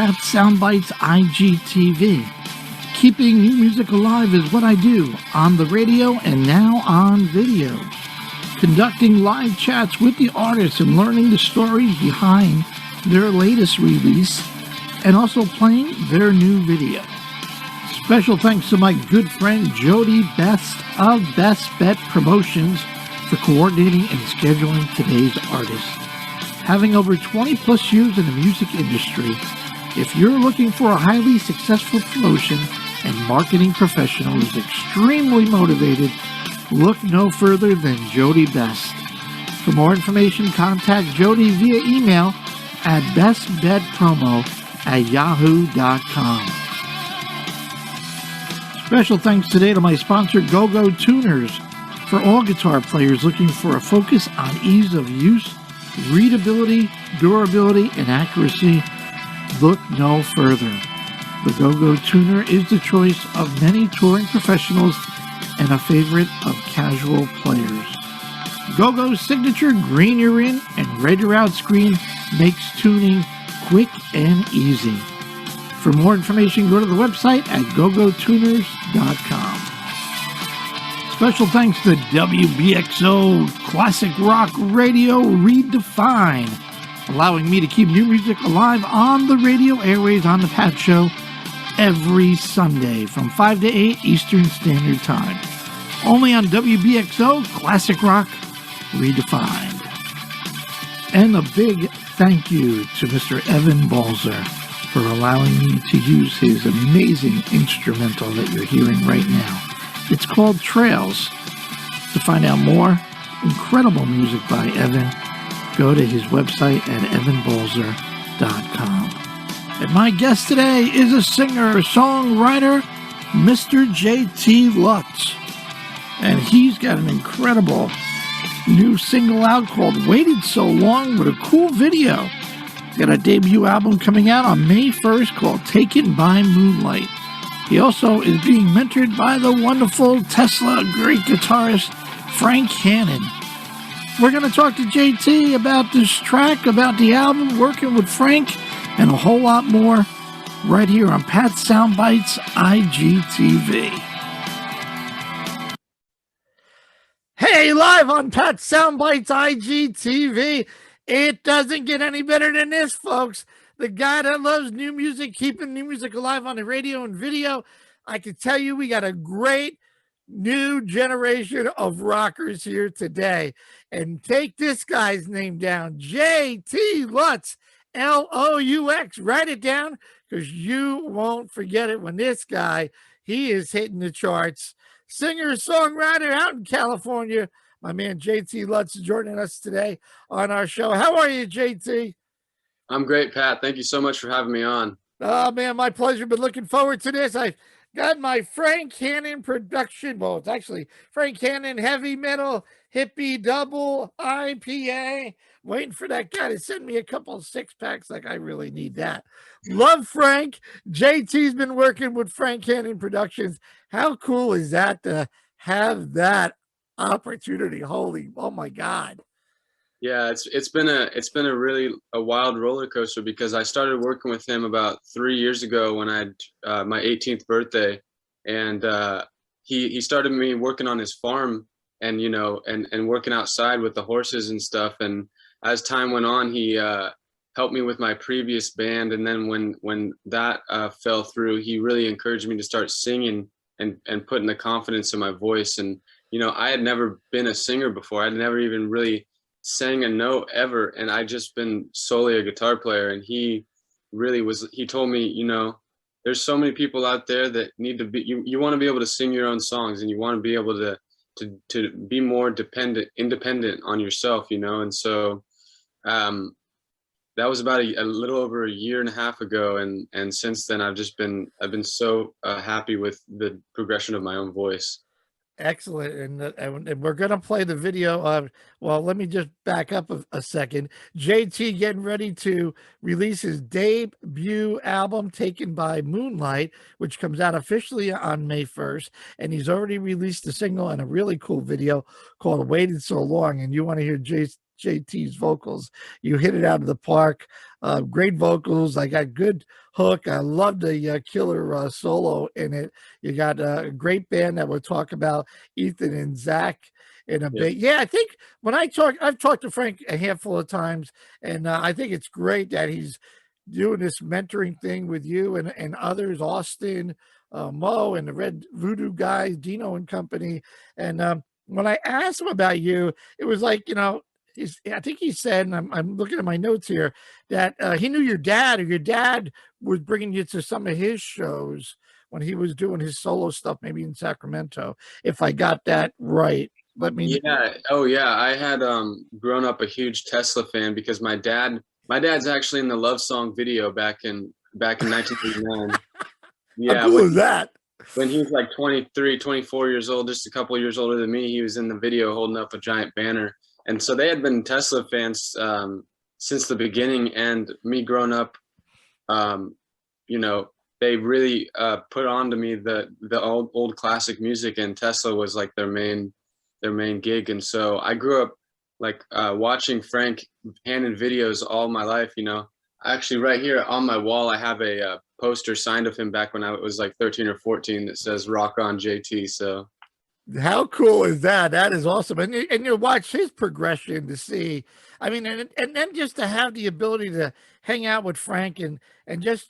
Pat's Soundbytes IGTV. Keeping new music alive is what I do on the radio and now on video. Conducting live chats with the artists and learning the stories behind their latest release, and also playing their new video. Special thanks to my good friend Jody Best of Best Bet Promotions for coordinating and scheduling today's artist. Having over 20 plus years in the music industry, if you're looking for a highly successful promotion and marketing professional who's extremely motivated, look no further than Jody Best. For more information, contact Jody via email at bestbetpromo@yahoo.com. Special thanks today to my sponsor, Gogo Tuners, for all guitar players looking for a focus on ease of use, readability, durability, and accuracy. Look no further. The Gogo Tuner is the choice of many touring professionals and a favorite of casual players. Gogo's signature green you're in and red you're out screen makes tuning quick and easy. For more information, go to the website at gogotuners.com. Special thanks to WBXO Classic Rock Radio Redefined, allowing me to keep new music alive on the radio airways on the Pat Show every Sunday from 5 to 8 Eastern Standard Time. Only on WBXO Classic Rock Redefined. And a big thank you to Mr. Evan Balzer for allowing me to use his amazing instrumental that you're hearing right now. It's called Trails. To find out more incredible music by Evan, go to his website at evanbalzer.com. And my guest today is a singer-songwriter, Mr. J.T. Loux. And he's got an incredible new single out called Waited So Long with a cool video. He's got a debut album coming out on May 1st called Taken By Moonlight. He also is being mentored by the wonderful Tesla great guitarist Frank Hannon. We're going to talk to JT about this track, about the album, working with Frank, and a whole lot more right here on Pat's Soundbytes IGTV. Hey, live on Pat's Soundbytes IGTV. It doesn't get any better than this, folks. The guy that loves new music, keeping new music alive on the radio and video. I can tell you we got a great new generation of rockers here today. And take this guy's name down, J.T. Loux, L-O-U-X. Write it down because you won't forget it when this guy, he is hitting the charts. Singer, songwriter out in California. My man J.T. Loux is joining us today on our show. How are you, J.T.? I'm great, Pat. Thank you so much for having me on. Oh, man, my pleasure. Been looking forward to this. I got my Frank Hannon production. Well, it's actually Frank Hannon Heavy Metal Hippie Double IPA. Waiting for that guy to send me a couple of 6-packs. Like, I really need that. Love Frank. JT's been working with Frank Hannon Productions. How cool is that to have that opportunity? Holy, oh my God. Yeah, it's been a really wild roller coaster because I started working with him about 3 years ago when I had my 18th birthday, and he started me working on his farm and and working outside with the horses and stuff. And as time went on, he helped me with my previous band, and then when that fell through, he really encouraged me to start singing and putting the confidence in my voice. And I had never been a singer before. I'd never even really sang a note ever, and I just been solely a guitar player. And he told me, there's so many people out there that need to be, you want to be able to sing your own songs, and you want to be able to be more independent on yourself, and so that was about a little over a year and a half ago, and since then I've been so happy with the progression of my own voice. Excellent. And we're going to play the video of, well, let me just back up a second. JT getting ready to release his debut album, Taken By Moonlight, which comes out officially on May 1st. And he's already released a single and a really cool video called Waited So Long. And you want to hear JT's vocals. You hit it out of the park. Great vocals. I got good hook. I love the killer solo in it. You got a great band that we'll talk about, Ethan and Zach, in a bit. Yeah, I think when I've talked to Frank a handful of times, and I think it's great that he's doing this mentoring thing with you and others, Austin, Mo, and the Red Voodoo guys, Dino and company. And when I asked him about you, it was like, I think he said, and I'm looking at my notes here, that he knew your dad, or your dad was bringing you to some of his shows when he was doing his solo stuff, maybe in Sacramento, if I got that right. Let me. Yeah. Oh, yeah. I had grown up a huge Tesla fan because my dad's actually in the Love Song video back in 1989. How Yeah, cool is that? when he was like 23, 24 years old, just a couple of years older than me, he was in the video holding up a giant banner. And so they had been Tesla fans since the beginning. And me growing up, they really put on to me the old classic music, and Tesla was like their main gig. And so I grew up like watching Frank Hannon videos all my life. Actually, right here on my wall, I have a poster signed of him back when I was like 13 or 14 that says "Rock on JT." So, how cool is that? That is awesome. And you watch his progression to see. I mean, and then just to have the ability to hang out with Frank and just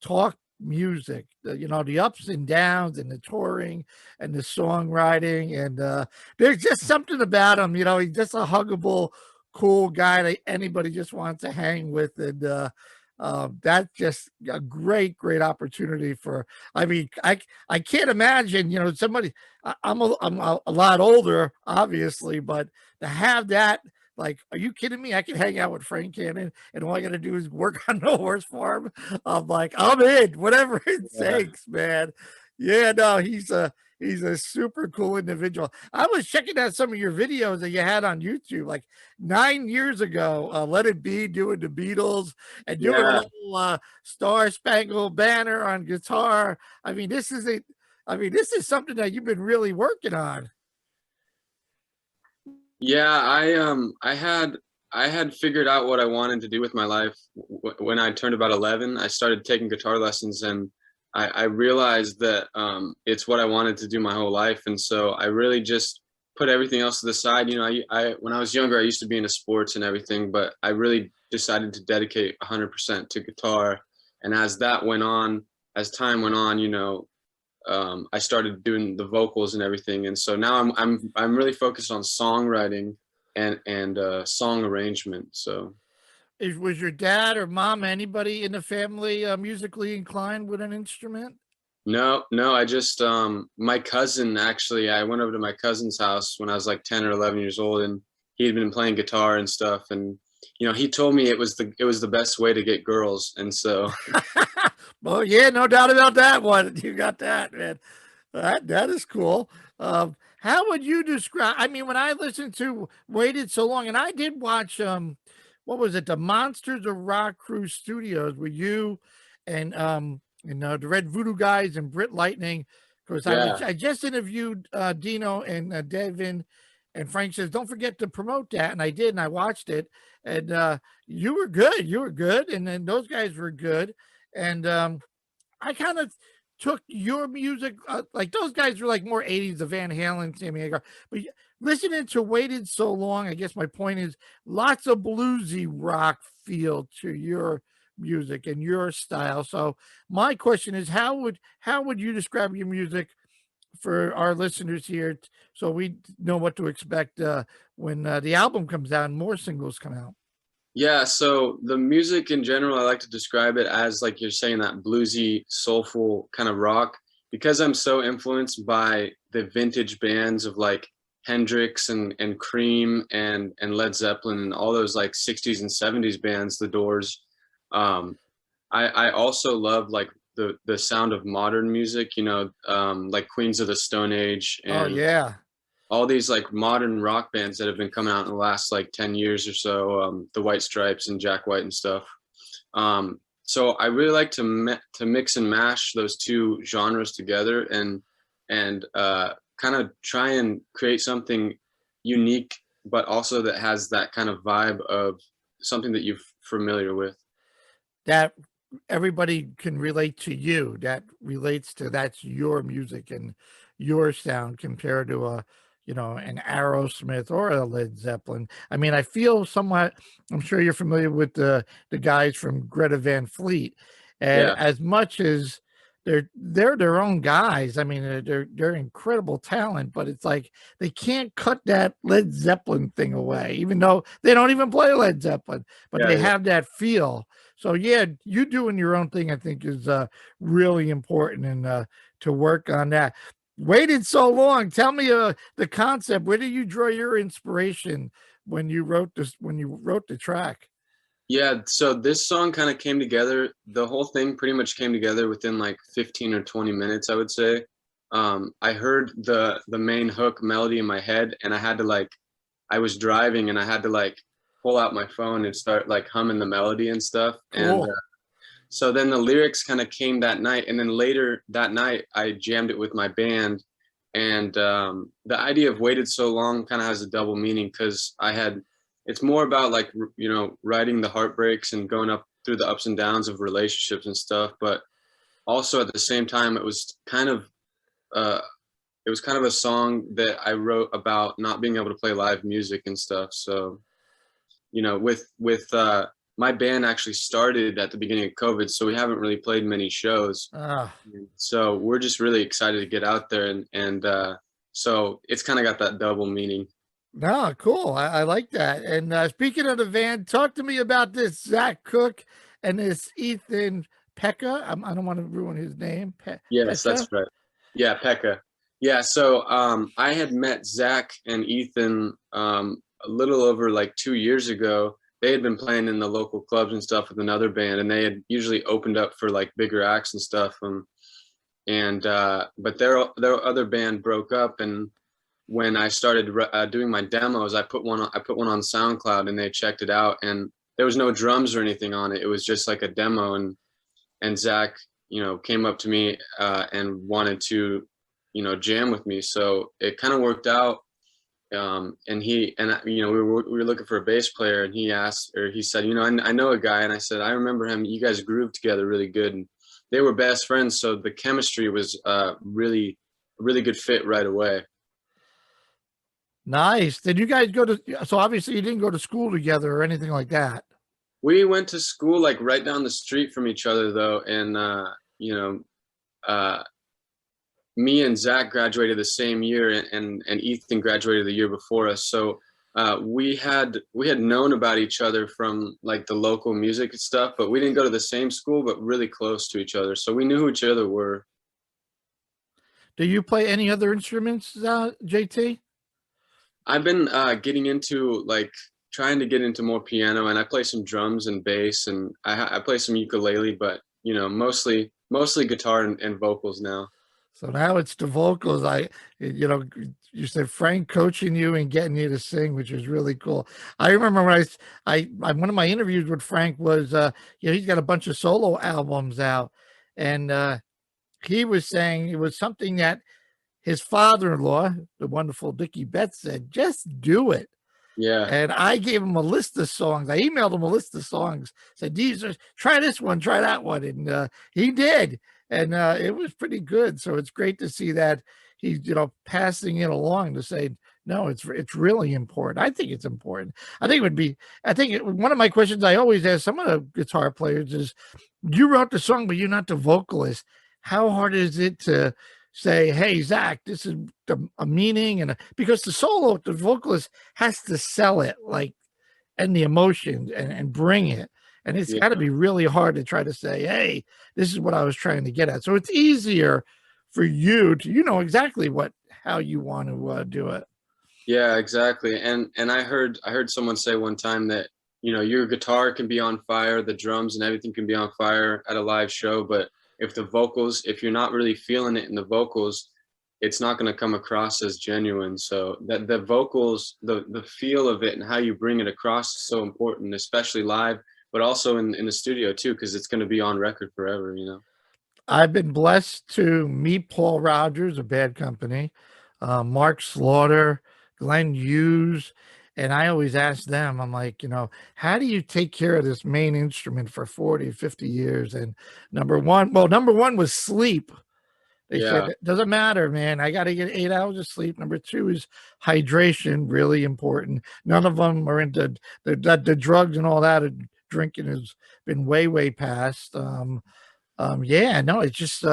talk music, the ups and downs and the touring and the songwriting. And there's just something about him, he's just a huggable, cool guy that anybody just wants to hang with. And that's just a great opportunity for, I mean, I can't imagine, somebody, I'm a lot older, obviously, but to have that, like, are you kidding me? I can hang out with Frank Hannon, and all I got to do is work on the horse farm. I'm like, I'm in, whatever it takes, man. Yeah, no, he's a super cool individual. I was checking out some of your videos that you had on YouTube, like 9 years ago. Let It Be, doing the Beatles and doing a little Star Spangled Banner on guitar. I mean, this is something that you've been really working on. yeah, I had figured out what I wanted to do with my life when I turned about 11. I started taking guitar lessons, and I realized that it's what I wanted to do my whole life. And so I really just put everything else to the side. I when I was younger, I used to be into sports and everything, but I really decided to dedicate 100% to guitar. And as time went on, I started doing the vocals and everything. And so now I'm really focused on songwriting and song arrangement. So. Was your dad or mom, anybody in the family musically inclined with an instrument? No, I just my cousin, actually, I went over to my cousin's house when I was like 10 or 11 years old, and he had been playing guitar and stuff, and he told me it was the best way to get girls. And so Well, yeah, no doubt about that one. You got that, man. That is cool. How would you describe? I mean, when I listened to "Waited So Long," and I did watch what was it, the Monsters of Rock Crew Studios with you and the Red Voodoo guys and Brit Lightning. Because I just interviewed Dino and Devin, and Frank says, don't forget to promote that. And I did, and I watched it. And you were good. And then those guys were good. And I kind of took your music, like those guys were like more 80s, the Van Halen, Sammy Hagar. But listening to Waited So Long, I guess my point is lots of bluesy rock feel to your music and your style. So my question is, how would you describe your music for our listeners here, so we know what to expect when the album comes out and more singles come out? Yeah, so the music in general, I like to describe it as, like you're saying, that bluesy, soulful kind of rock, because I'm so influenced by the vintage bands of like Hendrix and Cream and Led Zeppelin and all those like 60s and 70s bands, The Doors. I also love like the sound of modern music, like Queens of the Stone Age and all these like modern rock bands that have been coming out in the last like 10 years or so, the White Stripes and Jack White and stuff. So I really like to mix and mash those two genres together and kind of try and create something unique but also that has that kind of vibe of something that you're familiar with. That everybody can relate to you, that relates to that's your music and your sound compared to a, you know, an Aerosmith or a Led Zeppelin. I mean, I feel somewhat, I'm sure you're familiar with the guys from Greta Van Fleet, and Yeah, as much as they're their own guys, I mean, they're incredible talent, but it's like they can't cut that Led Zeppelin thing away, even though they don't even play Led Zeppelin, but yeah, they yeah. have that feel. So yeah, you doing your own thing, I think, is really important, and to work on that. Waited so long. Tell me the concept. Where did you draw your inspiration when you wrote this? When you wrote the track? Yeah, so this song kind of came together. The whole thing pretty much came together within like 15 or 20 minutes, I would say. I heard the main hook melody in my head, and I had to like, I was driving and I had to like pull out my phone and start like humming the melody and stuff. And Cool. so then the lyrics kind of came that night, and then later that night I jammed it with my band. And the idea of waited so long kind of has a double meaning because I had, it's more about like you know, writing the heartbreaks and going up through the ups and downs of relationships and stuff, but also at the same time uh it was kind of a song that I wrote about not being able to play live music and stuff. So you know, with my band actually started at the beginning of COVID, so we haven't really played many shows. Ah, So we're just really excited to get out there, and so it's kind of got that double meaning. no, cool. I like that. And speaking of the van, talk to me about this Zac Cook and this Ethan Pecha. I don't want to ruin his name. Yes, Pecha. that's right. Yeah, Pecha. Yeah, so I had met Zach and Ethan a little over like 2 years ago. They had been playing in the local clubs and stuff with another band, and they had usually opened up for like bigger acts and stuff. And but their other band broke up, and when I started doing my demos, I put one on SoundCloud, and they checked it out, and there was no drums or anything on it. It was just like a demo, and Zach, you know, came up to me and wanted to, you know, jam with me. So it kind of worked out. And you know, we were looking for a bass player, and he asked, or he said, you know, I know a guy, and I said, I remember him. You guys grooved together really good, and they were best friends, so the chemistry was really, really good fit right away. Nice. Did you guys go to, so obviously you didn't go to school together or anything like that. We went to school like right down the street from each other, though, and you know, uh, me and Zach graduated the same year, and Ethan graduated the year before us. So we had known about each other from like the local music and stuff, but we didn't go to the same school, but really close to each other. So we knew who each other were. Do you play any other instruments, JT? I've been getting into like trying to get into more piano, and I play some drums and bass, and I play some ukulele, but you know, mostly guitar and vocals now. So now it's the vocals. You know, you said Frank coaching you and getting you to sing, which is really cool. I remember when one of my interviews with Frank was, you know, he's got a bunch of solo albums out, and he was saying it was something that his father-in-law, the wonderful Dickie Betts, said, just do it. Yeah, And I gave him a list of songs. I emailed him a list of songs. Said, "These are try this one, try that one," and he did, and it was pretty good. So it's great to see that he's, you know, passing it along to say, "No, it's really important." I think it's important. I think it would be. One of my questions I always ask some of the guitar players is, "You wrote the song, but you're not the vocalist. How hard is it to say, hey, Zach, this is a meaning," and because the vocalist has to sell it, like, and the emotion and bring it. And it's yeah. got to be really hard to try to say, hey, this is what I was trying to get at. So it's easier for you to, you know, exactly how you want to do it. Yeah, exactly. And I heard someone say one time that, you know, your guitar can be on fire, the drums and everything can be on fire at a live show, but if you're not really feeling it in the vocals, it's not going to come across as genuine. So that the vocals, the feel of it and how you bring it across is so important, especially live, but also in the studio too, because it's going to be on record forever, you know. I've been blessed to meet Paul Rogers of Bad Company, Mark Slaughter, Glenn Hughes, And I always ask them, I'm like, how do you take care of this main instrument for 40, 50 years? And number one was sleep. They said, Yeah. it doesn't matter, man. I got to get 8 hours of sleep. Number two is hydration, really important. None of them are into the drugs and all that. Drinking has been way, way past. Yeah, no, it's just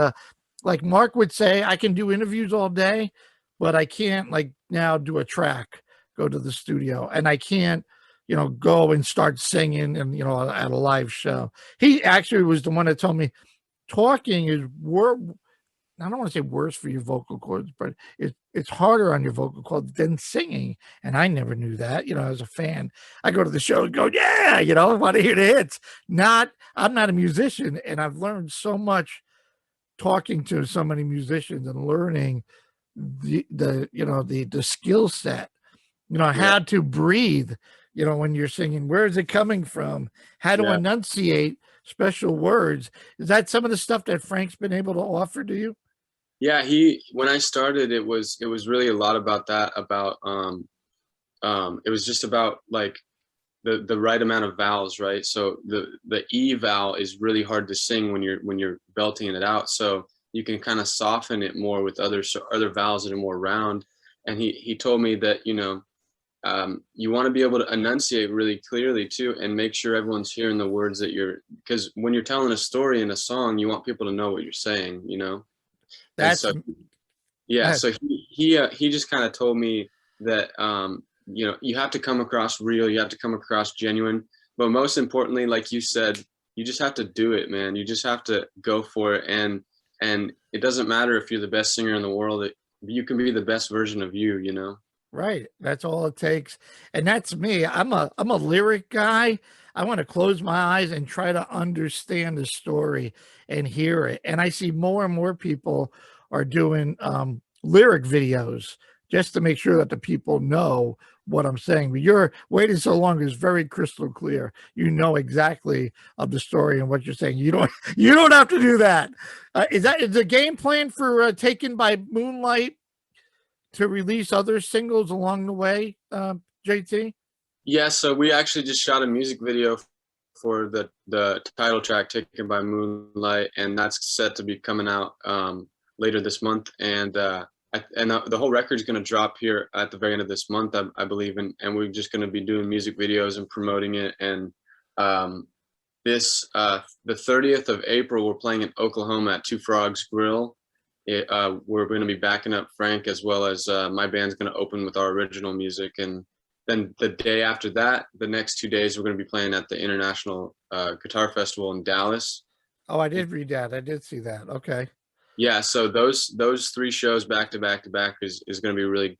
like Mark would say, I can do interviews all day, but I can't like now do a track, go to the studio, and I can't, go and start singing and at a live show. He actually was the one that told me talking is I don't want to say worse for your vocal cords, but it's harder on your vocal cords than singing. And I never knew that, as a fan. I go to the show and go, yeah, I want to hear the hits. I'm not a musician, and I've learned so much talking to so many musicians and learning the skill set, how to breathe, when you're singing, where is it coming from? How to enunciate special words. Is that some of the stuff that Frank's been able to offer to you? Yeah, when I started, it was really a lot about that, about it was just about like the right amount of vowels, right? So the E vowel is really hard to sing when you're belting it out. So you can kind of soften it more with other vowels that are more round. And he told me that, you want to be able to enunciate really clearly too, and make sure everyone's hearing the words because when you're telling a story in a song, you want people to know what you're saying, That's so, yeah. So he just kind of told me that you have to come across real, you have to come across genuine, but most importantly, like you said, you just have to do it, man. You just have to go for it, and it doesn't matter if you're the best singer in the world. You can be the best version of you. Right. That's all it takes. And that's me. I'm a lyric guy. I want to close my eyes and try to understand the story and hear it. And I see more and more people are doing lyric videos just to make sure that the people know what I'm saying. But your waiting so long is very crystal clear. You know exactly of the story and what you're saying. You don't have to do that. Is the game plan for Taken by Moonlight to release other singles along the way, JT? Yeah, so we actually just shot a music video for the title track, Taken by Moonlight, and that's set to be coming out later this month. And the whole record is going to drop here at the very end of this month, I believe, and we're just going to be doing music videos and promoting it. And the 30th of April, we're playing in Oklahoma at Two Frogs Grill. We're going to be backing up Frank, as well as my band's going to open with our original music. And then the day after that, the next 2 days, we're going to be playing at the International Guitar Festival in Dallas. Oh, I did read that. I did see that. Okay. Yeah, so those 3 shows back to back to back is going to be really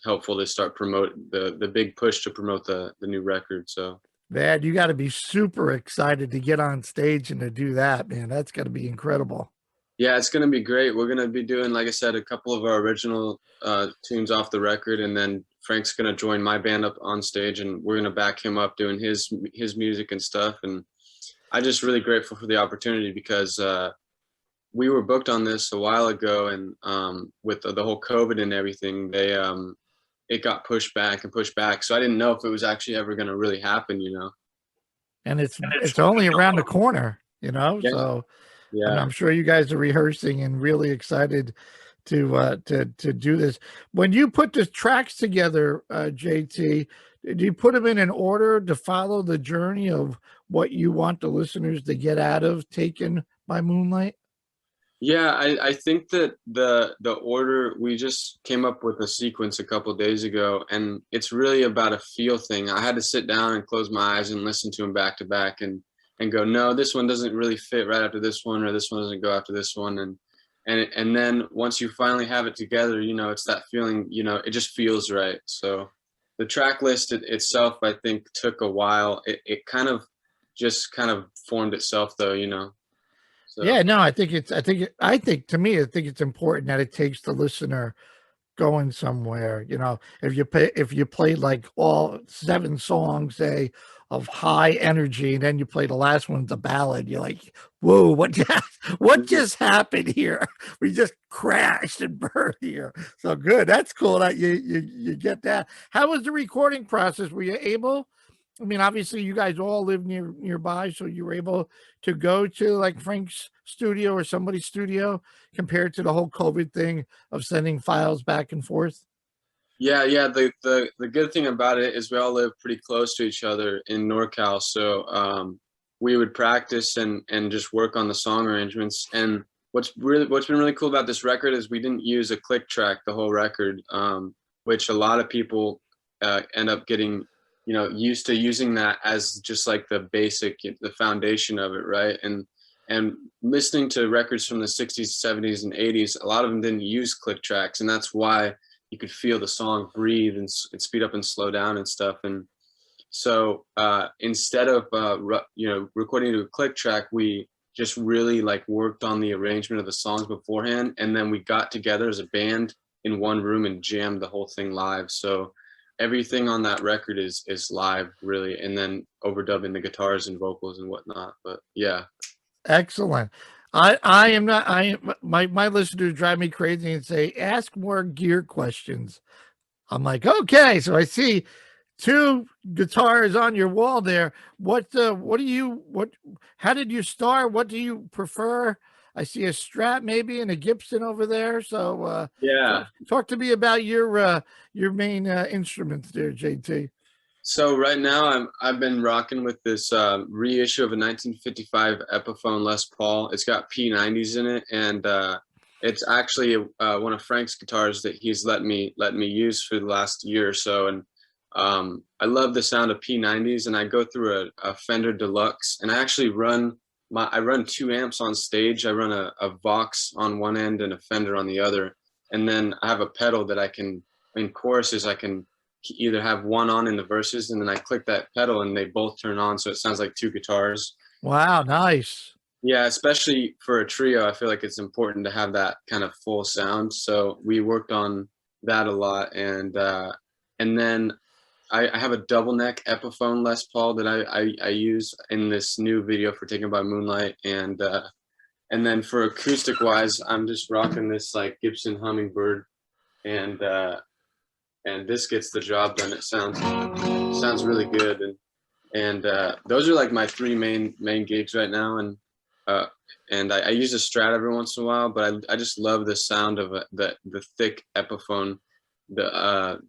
helpful to start promote the big push to promote the new record. So man, you got to be super excited to get on stage and to do that, man. That's got to be incredible. Yeah, it's going to be great. We're going to be doing, like I said, a couple of our original tunes off the record, and then Frank's going to join my band up on stage, and we're going to back him up doing his music and stuff. And I'm just really grateful for the opportunity, because we were booked on this a while ago, and with the whole COVID and everything, it got pushed back. So I didn't know if it was actually ever going to really happen, And it's only around the corner, Yeah. So Yeah. and I'm sure you guys are rehearsing and really excited to do this. When you put the tracks together, JT, do you put them in an order to follow the journey of what you want the listeners to get out of Taken by Moonlight? Yeah, I think that the order, we just came up with a sequence a couple of days ago, and it's really about a feel thing. I had to sit down and close my eyes and listen to them back to back, and go, no, this one doesn't really fit right after this one, or this one doesn't go after this one. And then once you finally have it together, it's that feeling, it just feels right. So the track list itself, I think, took a while. It kind of formed itself, though, So. Yeah, no, I think to me, I think it's important that it takes the listener going somewhere. If you play like all 7 songs, say, of high energy, and then you play the last one, the ballad. You're like, whoa, what just happened here? We just crashed and burned here. So good. That's cool that you get that. How was the recording process? Were you able? I mean, obviously, you guys all live nearby, so you were able to go to like Frank's studio or somebody's studio compared to the whole COVID thing of sending files back and forth. Yeah, yeah. The good thing about it is we all live pretty close to each other in NorCal, so we would practice and just work on the song arrangements. And what's been really cool about this record is we didn't use a click track the whole record, which a lot of people end up getting, you know, used to using that as just like the basic, the foundation of it, right? And listening to records from the 60s, 70s, and 80s, a lot of them didn't use click tracks, and that's why you could feel the song breathe and speed up and slow down and stuff. And so instead of you know, recording to a click track, we just really like worked on the arrangement of the songs beforehand, and then we got together as a band in one room and jammed the whole thing live. So everything on that record is live, really, and then overdubbing the guitars and vocals and whatnot. But yeah. Excellent. I am not, my listeners drive me crazy and say, ask more gear questions. I'm like, okay, so I see two guitars on your wall there. What how did you start? What do you prefer? I see a Strat maybe and a Gibson over there. So Yeah. talk to me about your main instruments there, JT. So right now I've been rocking with this reissue of a 1955 Epiphone Les Paul. It's got P90s in it, and it's actually one of Frank's guitars that he's let me use for the last year or so. And I love the sound of P90s, and I go through a Fender Deluxe, and I actually run two amps on stage. I run a Vox on one end and a Fender on the other, and then I have a pedal that I can, in choruses, I can either have one on in the verses, and then I click that pedal and they both turn on, so it sounds like two guitars. Wow, nice. Yeah, especially for a trio, I feel like it's important to have that kind of full sound. So we worked on that a lot, and then I have a double neck Epiphone Les Paul that I use in this new video for Taken by Moonlight, and then for acoustic wise, I'm just rocking this like Gibson Hummingbird, and this gets the job done. It sounds really good, and those are like my three main gigs right now. And I use a Strat every once in a while, but I just love the sound of the thick Epiphone, the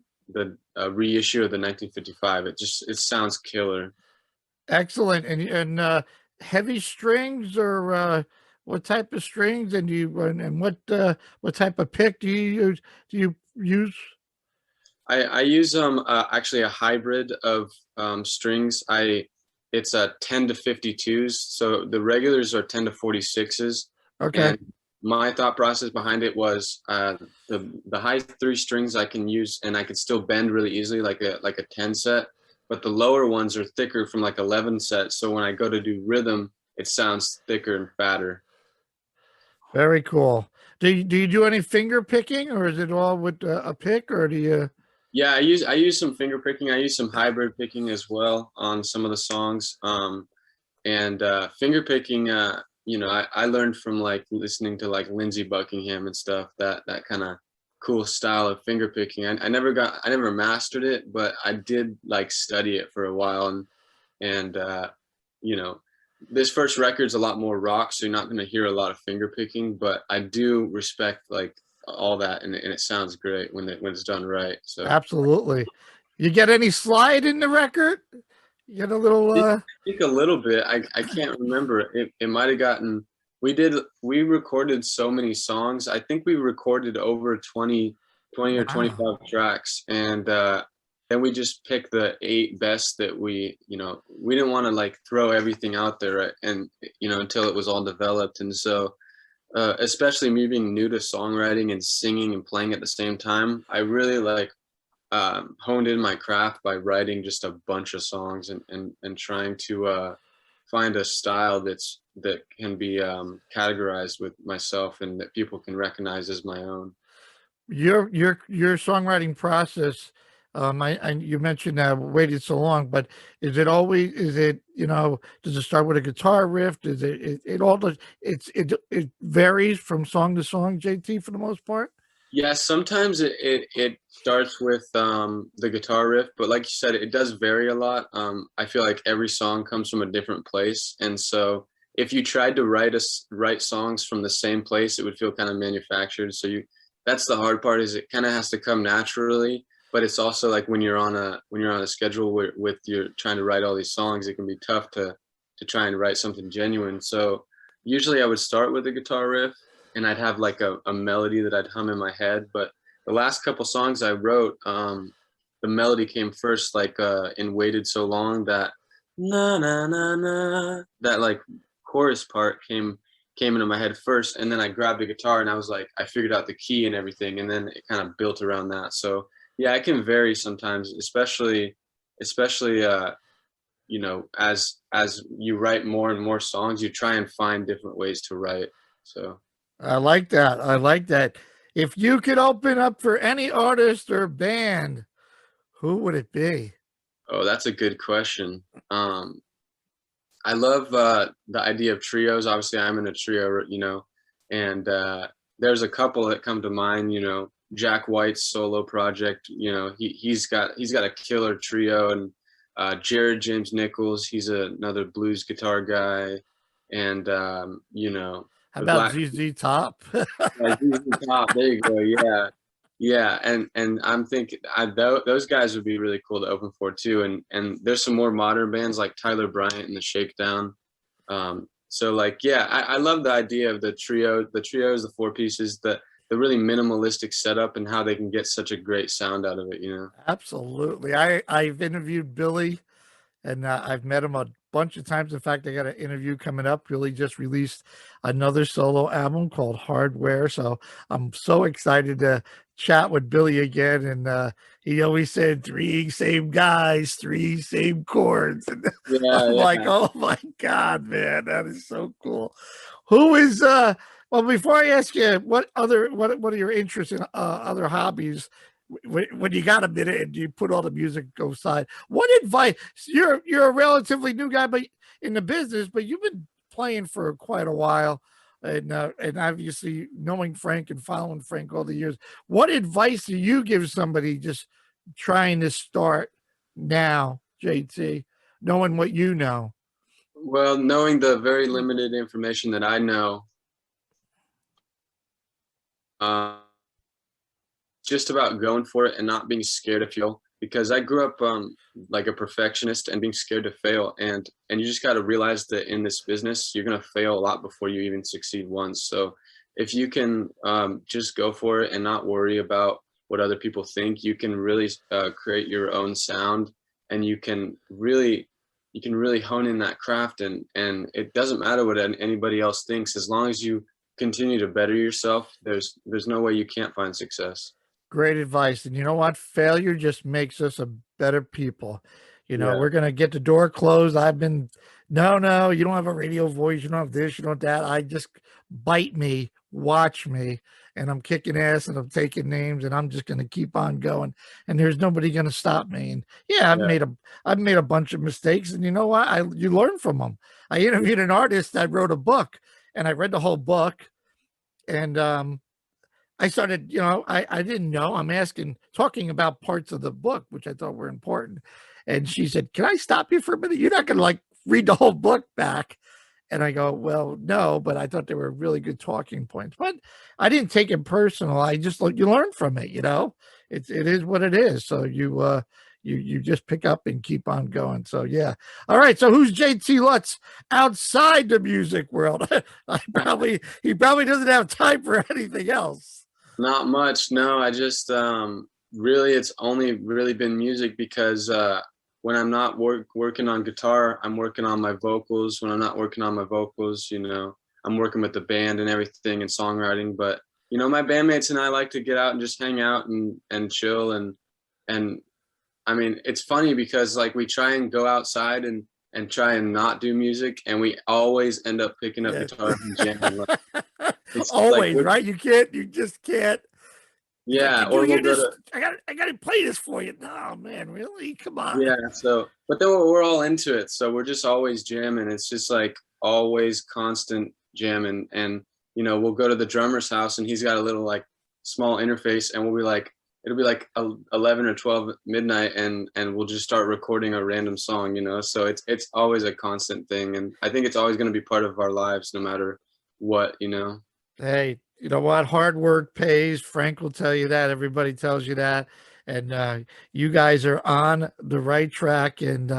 reissue of the 1955. It sounds killer. Excellent. And heavy strings, or what type of strings, and what type of pick do you use? I use actually a hybrid of strings. It's a 10 to 52s, so the regulars are 10 to 46s. Okay. And my thought process behind it was the high three strings I can use, and I can still bend really easily, like a 10 set. But the lower ones are thicker from like 11 sets, so when I go to do rhythm, it sounds thicker and fatter. Very cool. Do you do any finger picking, or is it all with a pick, or do you? Yeah, I use some finger picking. I use some hybrid picking as well on some of the songs. And finger picking, you know, I learned from like listening to like Lindsey Buckingham and stuff, that kind of cool style of finger picking. I never mastered it, but I did like study it for a while. And you know, this first record's a lot more rock, so you're not going to hear a lot of finger picking, but I do respect like all that, and it sounds great when it's done right. So Absolutely. You get any slide in the record? You get a little I think a little bit. I can't remember. It might have gotten, we recorded so many songs. I think we recorded over 20 or 25 tracks, and then we just picked the 8 best that we didn't want to like throw everything out there, right? And until it was all developed. And so especially me being new to songwriting and singing and playing at the same time, I really like honed in my craft by writing just a bunch of songs and trying to find a style that can be categorized with myself and that people can recognize as my own. your songwriting process. You mentioned waited so long, but is it, does it start with a guitar riff? Does it all does, it varies from song to song, JT, for the most part? Yeah, sometimes it starts with the guitar riff, but like you said, it does vary a lot. I feel like every song comes from a different place, and so if you tried to write songs from the same place, it would feel kind of manufactured. So that's the hard part, is it kind of has to come naturally. But it's also like when you're on a schedule with you're trying to write all these songs, it can be tough to try and write something genuine. So usually I would start with the guitar riff, and I'd have like a melody that I'd hum in my head. But the last couple songs I wrote, the melody came first, like in Waited So Long, that na na na na, that like chorus part came into my head first, and then I grabbed a guitar and I was like, I figured out the key and everything, and then it kind of built around that. So yeah, it can vary sometimes, especially as you write more and more songs, you try and find different ways to write. So I like that. I like that. If you could open up for any artist or band, who would it be? oh, that's a good question. I love the idea of trios. Obviously, I'm in a trio, and there's a couple that come to mind. Jack White's solo project. He's got a killer trio, and Jared James Nichols. He's another blues guitar guy, and How the about Black ZZ Top? ZZ Top. There you go. Yeah, yeah, and I'm thinking those guys would be really cool to open for too. And there's some more modern bands like Tyler Bryant and the Shakedown. So like, yeah, I love the idea of the trio. The trios, the four pieces, the really minimalistic setup, and how they can get such a great sound out of it. Absolutely. I've interviewed Billy, and I've met him a bunch of times. In fact, I got an interview coming up. Billy just released another solo album called Hardware, so I'm so excited to chat with Billy again. And he always said, three same guys, three same chords, and Yeah, I'm like, yeah. oh my god, man, that is so cool. Who is well, before I ask you what are your interests in other hobbies, when you got a minute and you put all the music aside, what advice? You're a relatively new guy, but in the business, but you've been playing for quite a while, and obviously knowing Frank and following Frank all the years. What advice do you give somebody just trying to start now, JT, knowing what you know? Well, knowing the very limited information that I know, uh, just about going for it and not being scared to fail, because I grew up like a perfectionist and being scared to fail, and you just got to realize that in this business you're going to fail a lot before you even succeed once. So if you can just go for it and not worry about what other people think, you can really create your own sound, and you can really hone in that craft, and it doesn't matter what anybody else thinks. As long as you continue to better yourself, there's no way you can't find success. Great advice. And you know what? Failure just makes us a better people. Yeah, We're going to get the door closed. No, you don't have a radio voice. You don't have this, you don't have that. I just bite me, watch me, and I'm kicking ass and I'm taking names and I'm just going to keep on going. And there's nobody going to stop me. And yeah, yeah. I've made a bunch of mistakes, and you know what? You learn from them. I interviewed an artist that wrote a book, and I read the whole book, and I started, I didn't know. I'm talking about parts of the book, which I thought were important. And she said, "Can I stop you for a minute? You're not going to like read the whole book back." And I go, "Well, no, but I thought they were really good talking points." But I didn't take it personal. I just you learn from it. It is what it is. So you just pick up and keep on going. So yeah. All right. So who's JT Lutz outside the music world? He probably doesn't have time for anything else. Not much. No, I just really, it's only really been music, because when I'm not working on guitar, I'm working on my vocals. When I'm not working on my vocals, I'm working with the band and everything and songwriting. But my bandmates and I like to get out and just hang out and chill, and I mean, it's funny because like we try and go outside and try and not do music, and we always end up picking up Yeah. guitars and jamming. It's like Always, right? You just can't. Yeah, Like, or dude, we'll go this, to I gotta play this for you. No, man, really? Come on. yeah. So, but then we're all into it, so we're just always jamming. It's just like always constant jamming, and we'll go to the drummer's house, and he's got a little like small interface, and we'll be like, it'll be like 11 or 12 midnight, and we'll just start recording a random song. So it's always a constant thing, and I think it's always going to be part of our lives, no matter what. Hey, you know what? Hard work pays. Frank will tell you that. Everybody tells you that. And you guys are on the right track. And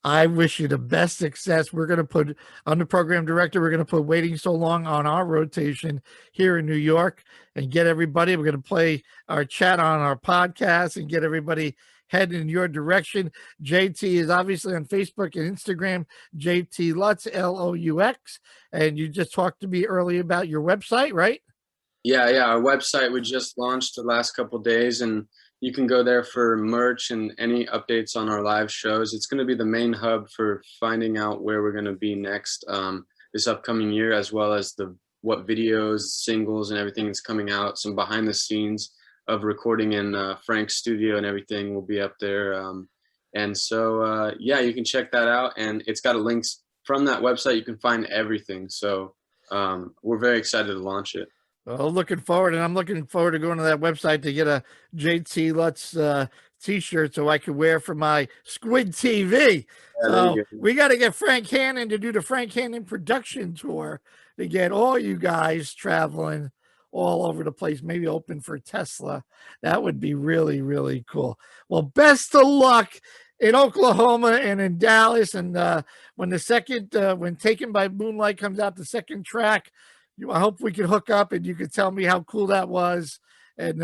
I wish you the best success. We're going to put, on the program director, we're going to put Waiting So Long on our rotation here in New York and get everybody. We're going to play our chat on our podcast and get everybody heading in your direction. JT is obviously on Facebook and Instagram, JT Lutz, Lux. And you just talked to me earlier about your website, right? Yeah. Our website we just launched the last couple of days, and you can go there for merch and any updates on our live shows. It's going to be the main hub for finding out where we're going to be next this upcoming year, as well as what videos, singles, and everything that's coming out. Some behind the scenes of recording in Frank's studio and everything will be up there. And so, yeah, you can check that out. And it's got links from that website. You can find everything. So we're very excited to launch it. Well, looking forward, and I'm looking forward to going to that website to get a JT Lutz t-shirt so I can wear for my Squid TV. Yeah, So we got to get Frank Hannon to do the Frank Hannon production tour to get all you guys traveling all over the place, maybe open for Tesla. That would be really, really cool. Well, best of luck in Oklahoma and in Dallas. And when when Taken by Moonlight comes out, the second track, I hope we can hook up and you can tell me how cool that was and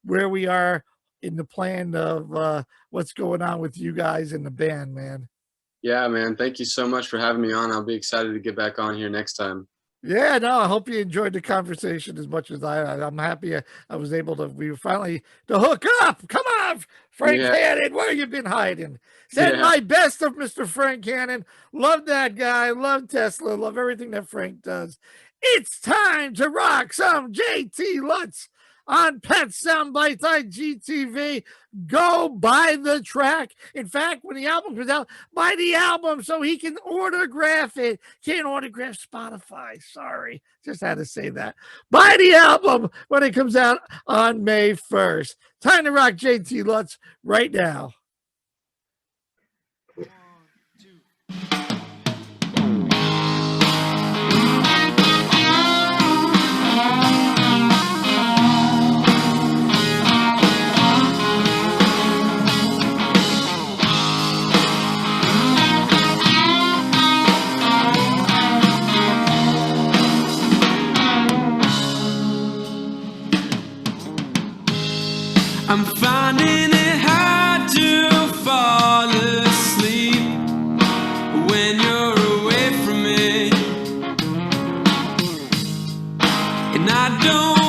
where we are in the plan of what's going on with you guys in the band, man. Yeah, man. Thank you so much for having me on. I'll be excited to get back on here next time. Yeah, no, I hope you enjoyed the conversation as much as I'm happy I was able to, we were finally to hook up. Come on, Frank Hannon, where you been hiding? Send my best of Mr. Frank Hannon. Love that guy. Love Tesla. Love everything that Frank does. It's time to rock some JT Lutz on Pet Soundbytes IGTV. Go buy the track. In fact, when the album comes out, buy the album so he can autograph it. Can't autograph Spotify. Sorry. Just had to say that. Buy the album when it comes out on May 1st. Time to rock JT Lutz right now. I'm finding it hard to fall asleep when you're away from me, and I don't